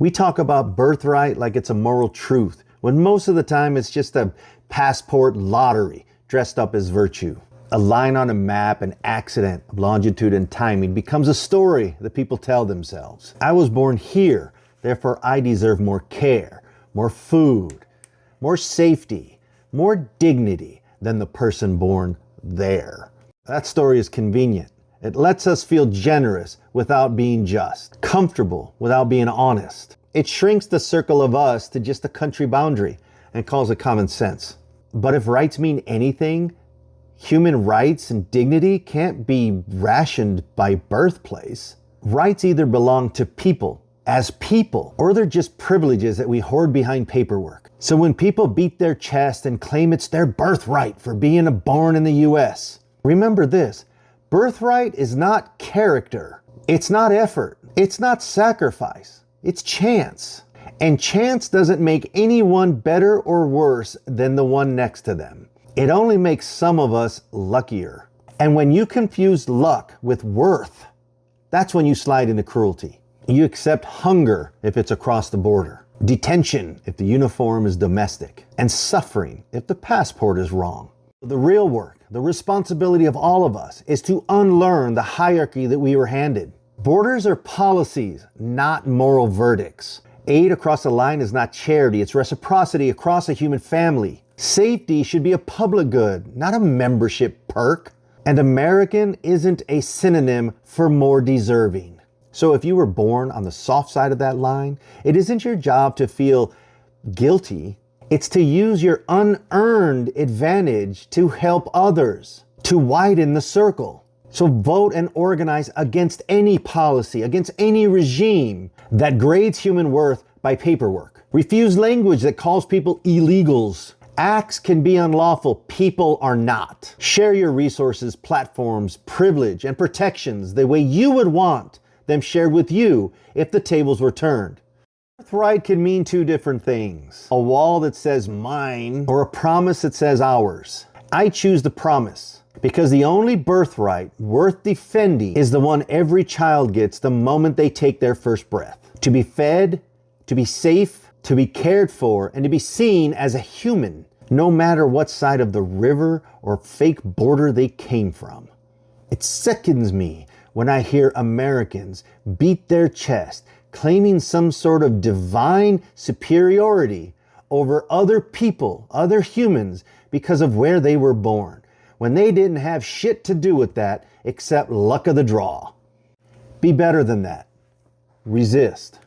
We talk about birthright like it's a moral truth, when most of the time it's just a passport lottery dressed up as virtue. A line on a map, an accident of longitude and timing becomes a story that people tell themselves. I was born here, therefore I deserve more care, more food, more safety, more dignity than the person born there. That story is convenient. It lets us feel generous without being just, comfortable without being honest. It shrinks the circle of us to just a country boundary and calls it common sense. But if rights mean anything, human rights and dignity can't be rationed by birthplace. Rights either belong to people as people, or they're just privileges that we hoard behind paperwork. So when people beat their chest and claim it's their birthright for being born in the US, remember this: birthright is not character. It's not effort. It's not sacrifice. It's chance. And chance doesn't make anyone better or worse than the one next to them. It only makes some of us luckier. And when you confuse luck with worth, that's when you slide into cruelty. You accept hunger if it's across the border, detention if the uniform is domestic, and suffering if the passport is wrong. The real work, the responsibility of all of us, is to unlearn the hierarchy that we were handed. Borders are policies, not moral verdicts. Aid across a line is not charity, it's reciprocity across a human family. Safety should be a public good, not a membership perk. And American isn't a synonym for more deserving. So if you were born on the soft side of that line, it isn't your job to feel guilty. It's to use your unearned advantage to help others, to widen the circle. So vote and organize against any policy, against any regime that grades human worth by paperwork. Refuse language that calls people illegals. Acts can be unlawful, people are not. Share your resources, platforms, privilege, and protections the way you would want them shared with you if the tables were turned. Birthright can mean two different things: a wall that says mine, or a promise that says ours. I choose the promise, because the only birthright worth defending is the one every child gets the moment they take their first breath. To be fed, to be safe, to be cared for, and to be seen as a human, no matter what side of the river or fake border they came from. It sickens me when I hear Americans beat their chest, claiming some sort of divine superiority over other people, other humans, because of where they were born, when they didn't have shit to do with that except luck of the draw. Be better than that. Resist.